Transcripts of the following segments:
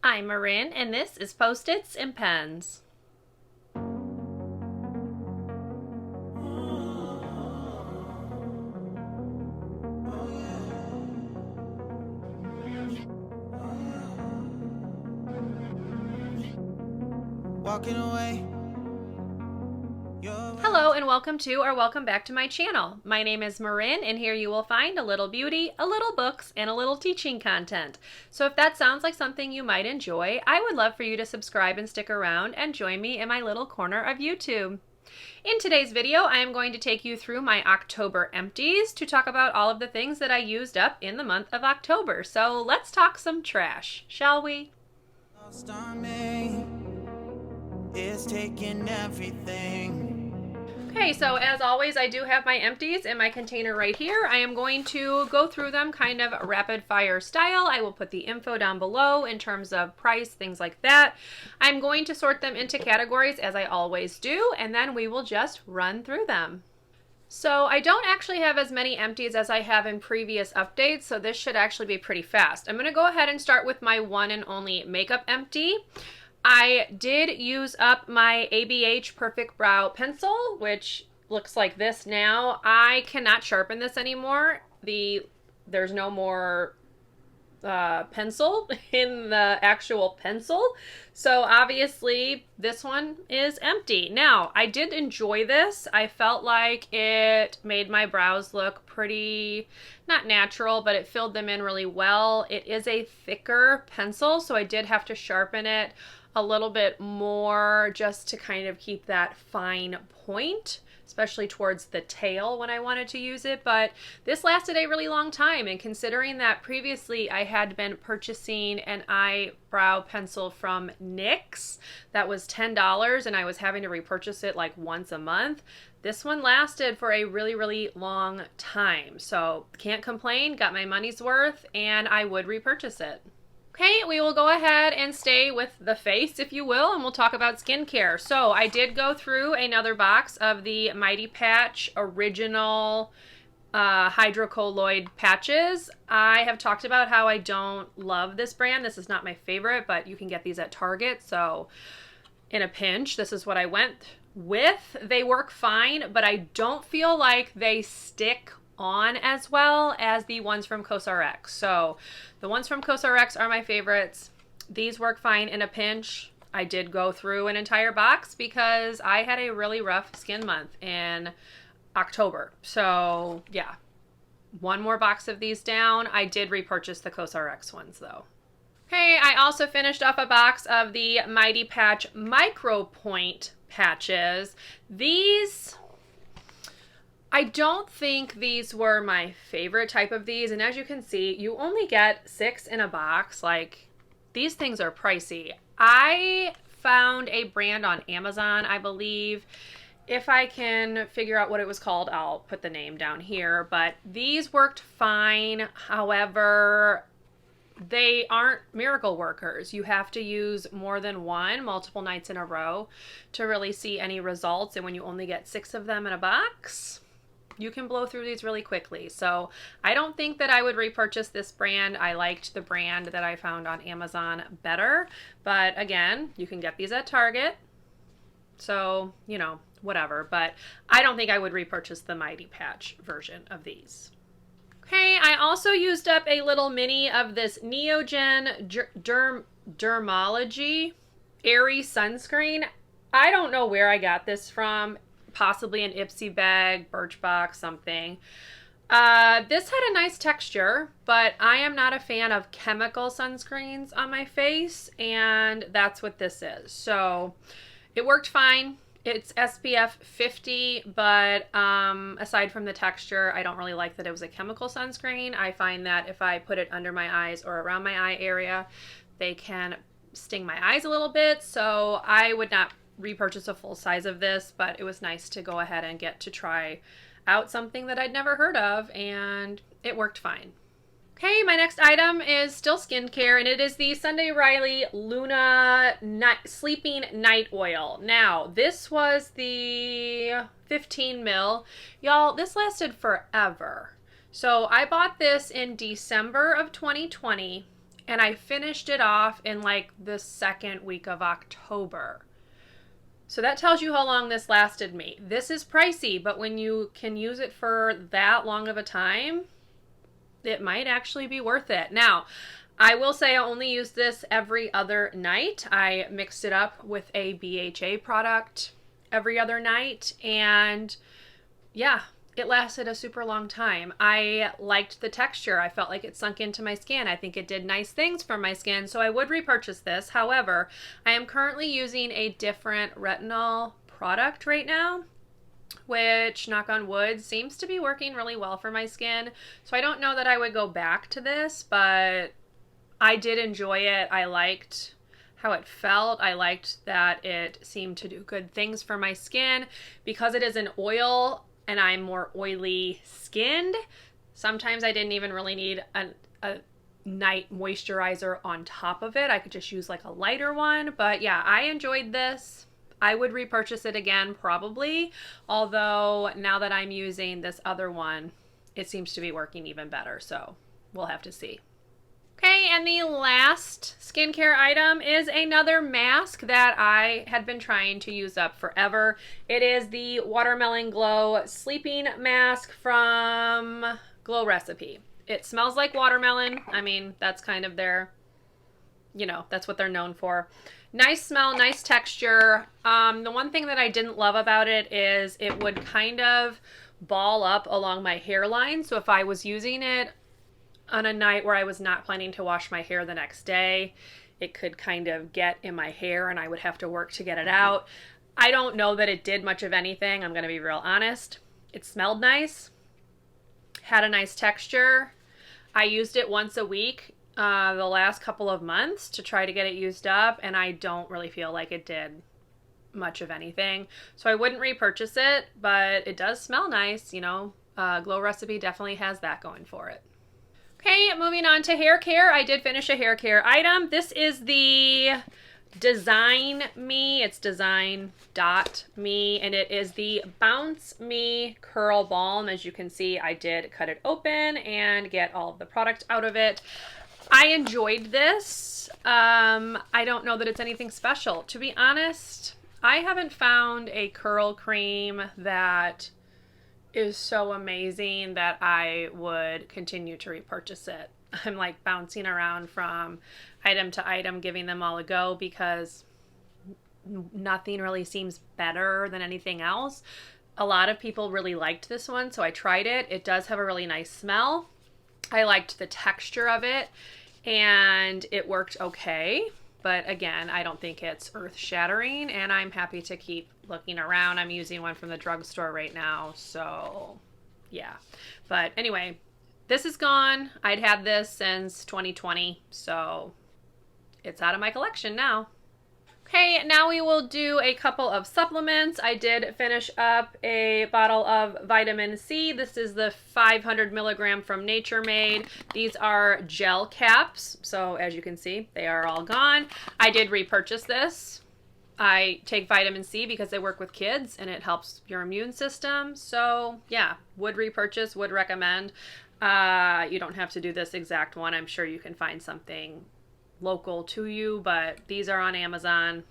I'm Marin, and this is Post-its and Pens. Walking away. Hello and welcome to or welcome back to my channel. My name is Marin, and here you will find a little beauty, a little books, and a little teaching content. So if that sounds like something you might enjoy, I would love for you to subscribe and stick around and join me in my little corner of YouTube. In today's video, I am going to take you through my October empties to talk about all of the things that I used up in the month of October. So let's talk some trash, shall we? Lost on me. It's taking everything. Okay, so as always, I do have my empties in my container right here. I am going to go through them kind of rapid fire style. I will put the info down below in terms of price, things like that. I'm going to sort them into categories as I always do, and then we will just run through them. So I don't actually have as many empties as I have in previous updates, so this should actually be pretty fast. I'm going to go ahead and start with my one and only makeup empty. I did use up my ABH Perfect Brow Pencil, which looks like this now. I cannot sharpen this anymore. There's no more pencil in the actual pencil. So obviously this one is empty. Now, I did enjoy this. I felt like it made my brows look pretty, not natural, but it filled them in really well. It is a thicker pencil, so I did have to sharpen it a little bit more just to kind of keep that fine point, especially towards the tail when I wanted to use it. But this lasted a really long time, and considering that previously I had been purchasing an eyebrow pencil from NYX that was $10 and I was having to repurchase it like once a month, this one lasted for a really, really long time. So can't complain, got my money's worth, and I would repurchase it. Okay, we will go ahead and stay with the face, if you will, and we'll talk about skincare. So I did go through another box of the Mighty Patch Original Hydrocolloid patches. I have talked about how I don't love this brand. This is not my favorite, but you can get these at Target. So in a pinch, this is what I went with. They work fine, but I don't feel like they stick on as well as the ones from COSRX. So the ones from COSRX are my favorites. These work fine in a pinch. I did go through an entire box because I had a really rough skin month in October. So yeah, one more box of these down. I did repurchase the COSRX ones though. Okay, I also finished off a box of the Mighty Patch Micro Point patches. I don't think these were my favorite type of these, and as you can see, you only get 6 in a box. Like, these things are pricey. I found a brand on Amazon, I believe. If I can figure out what it was called, I'll put the name down here, but these worked fine. However, they aren't miracle workers. You have to use more than one multiple nights in a row to really see any results, and when you only get 6 of them in a box, you can blow through these really quickly. So I don't think that I would repurchase this brand. I liked the brand that I found on Amazon better. But again, you can get these at Target. So, you know, whatever. But I don't think I would repurchase the Mighty Patch version of these. Okay, I also used up a little mini of this Neogen Dermalogy Airy Sunscreen. I don't know where I got this from. Possibly an Ipsy bag, Birchbox, something. This had a nice texture, but I am not a fan of chemical sunscreens on my face, and that's what this is. So it worked fine. It's SPF 50, but aside from the texture, I don't really like that it was a chemical sunscreen. I find that if I put it under my eyes or around my eye area, they can sting my eyes a little bit, so I would not repurchase a full size of this, but it was nice to go ahead and get to try out something that I'd never heard of, and it worked fine. Okay, my next item is still skincare, and it is the Sunday Riley Luna Sleeping Night Oil. Now, this was the 15 ml. Y'all, this lasted forever. So I bought this in December of 2020, and I finished it off in like the second week of October. So that tells you how long this lasted me. This is pricey, but when you can use it for that long of a time, it might actually be worth it. Now, I will say I only use this every other night. I mixed it up with a BHA product every other night, and yeah, it lasted a super long time. I liked the texture. I felt like it sunk into my skin. I think it did nice things for my skin, so I would repurchase this. However, I am currently using a different retinol product right now, which, knock on wood, seems to be working really well for my skin. So I don't know that I would go back to this, but I did enjoy it. I liked how it felt. I liked that it seemed to do good things for my skin. Because it is an oil and I'm more oily skinned, sometimes I didn't even really need a night moisturizer on top of it. I could just use like a lighter one. But yeah, I enjoyed this. I would repurchase it again probably, although now that I'm using this other one, it seems to be working even better, so we'll have to see. Okay, and the last skincare item is another mask that I had been trying to use up forever. It is the Watermelon Glow Sleeping Mask from Glow Recipe. It smells like watermelon. I mean, that's kind of their, that's what they're known for. Nice smell, nice texture. The one thing that I didn't love about it is it would kind of ball up along my hairline. So if I was using it on a night where I was not planning to wash my hair the next day, it could kind of get in my hair and I would have to work to get it out. I don't know that it did much of anything. I'm going to be real honest. It smelled nice, had a nice texture. I used it once a week the last couple of months to try to get it used up, and I don't really feel like it did much of anything. So I wouldn't repurchase it, but it does smell nice. Glow Recipe definitely has that going for it. Okay, moving on to hair care. I did finish a hair care item. This is the Design Me. It's design.me, and it is the Bounce Me Curl Balm. As you can see, I did cut it open and get all of the product out of it. I enjoyed this. I don't know that it's anything special. To be honest, I haven't found a curl cream that is so amazing that I would continue to repurchase it. I'm like bouncing around from item to item, giving them all a go because nothing really seems better than anything else. A lot of people really liked this one, so I tried it. It does have a really nice smell. I liked the texture of it, and it worked okay. But again, I don't think it's earth-shattering, and I'm happy to keep looking around. I'm using one from the drugstore right now, so yeah. But anyway, this is gone. I'd had this since 2020, so it's out of my collection now. Okay, now we will do a couple of supplements. I did finish up a bottle of vitamin C. This is the 500 milligram from Nature Made. These are gel caps, so as you can see, they are all gone. I did repurchase this. I take vitamin C because I work with kids and it helps your immune system. So yeah, would repurchase, would recommend. You don't have to do this exact one. I'm sure you can find something local to you, but these are on Amazon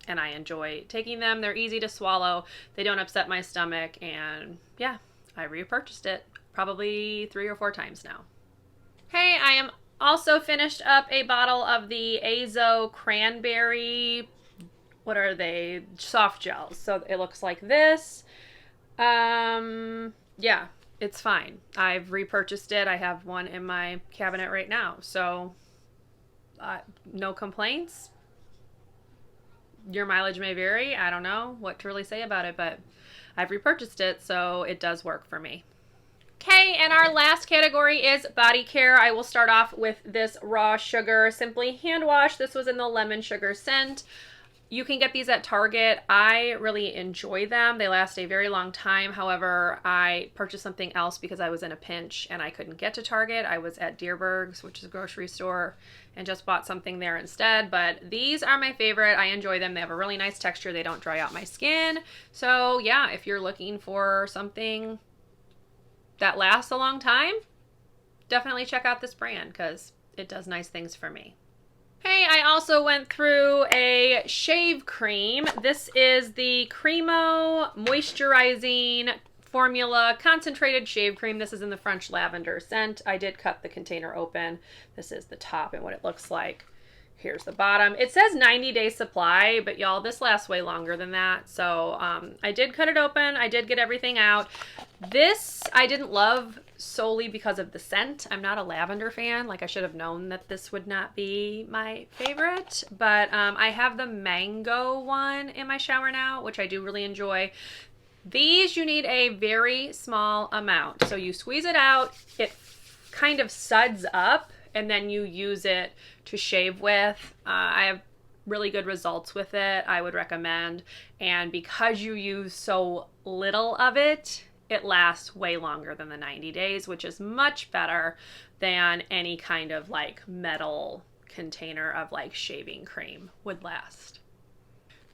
and I enjoy taking them. They're easy to swallow. They don't upset my stomach, and yeah, I repurchased it probably 3 or 4 times now. Okay, I am also finished up a bottle of the Azo Cranberry, what are they? Soft gels. So it looks like this. Yeah, it's fine. I've repurchased it. I have one in my cabinet right now. So no complaints. Your mileage may vary. I don't know what to really say about it, but I've repurchased it, so it does work for me. Okay, and our last category is body care. I will start off with this Raw Sugar Simply Hand Wash. This was in the lemon sugar scent. You can get these at Target. I really enjoy them. They last a very long time. However, I purchased something else because I was in a pinch and I couldn't get to Target. I was at Deerberg's, which is a grocery store, and just bought something there instead. But these are my favorite. I enjoy them. They have a really nice texture. They don't dry out my skin. So yeah, if you're looking for something that lasts a long time, definitely check out this brand because it does nice things for me. Hey, I also went through a shave cream. This is the Cremo Moisturizing Formula Concentrated Shave Cream. This is in the French Lavender scent. I did cut the container open. This is the top and what it looks like. Here's the bottom. It says 90-day supply, but y'all, this lasts way longer than that. So I did cut it open. I did get everything out. This I didn't love solely because of the scent. I'm not a lavender fan. Like, I should have known that this would not be my favorite. But I have the mango one in my shower now, which I do really enjoy. These you need a very small amount. So you squeeze it out, it kind of suds up, and then you use it to shave with. I have really good results with it. I would recommend. And because you use so little of it, it lasts way longer than the 90 days, which is much better than any kind of like metal container of like shaving cream would last.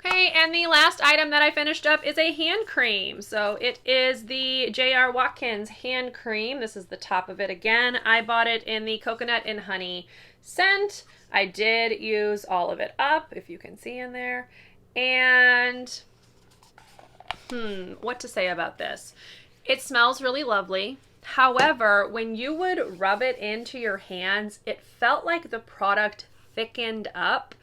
Okay, and the last item that I finished up is a hand cream. So it is the J.R. Watkins hand cream. This is the top of it again. I bought it in the coconut and honey scent. I did use all of it up, if you can see in there. And, what to say about this? It smells really lovely. However, when you would rub it into your hands, it felt like the product thickened up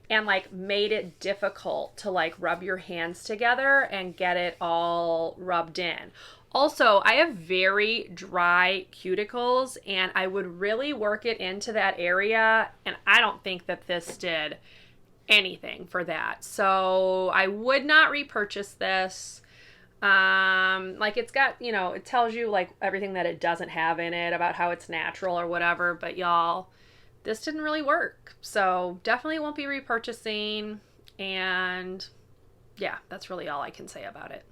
and like made it difficult to like rub your hands together and get it all rubbed in. Also, I have very dry cuticles and I would really work it into that area, and I don't think that this did anything for that. So I would not repurchase this. Like, it's got, you know, it tells you like everything that it doesn't have in it about how it's natural or whatever, but y'all, this didn't really work. So definitely won't be repurchasing. And yeah, that's really all I can say about it.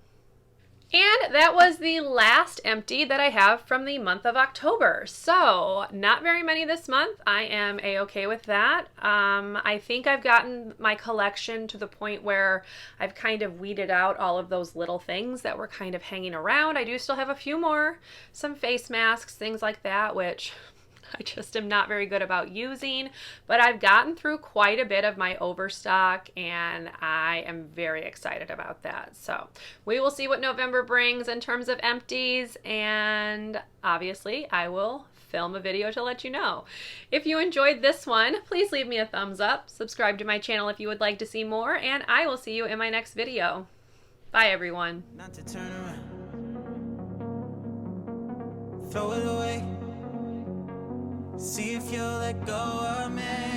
And that was the last empty that I have from the month of October. So not very many this month. I am a-okay with that. I think I've gotten my collection to the point where I've kind of weeded out all of those little things that were kind of hanging around. I do still have a few more, some face masks, things like that, which I just am not very good about using, but I've gotten through quite a bit of my overstock and I am very excited about that. So we will see what November brings in terms of empties, and obviously I will film a video to let you know. If you enjoyed this one, please leave me a thumbs up, subscribe to my channel if you would like to see more, and I will see you in my next video. Bye everyone. Not to turn around, throw it away. See if you'll let go of me.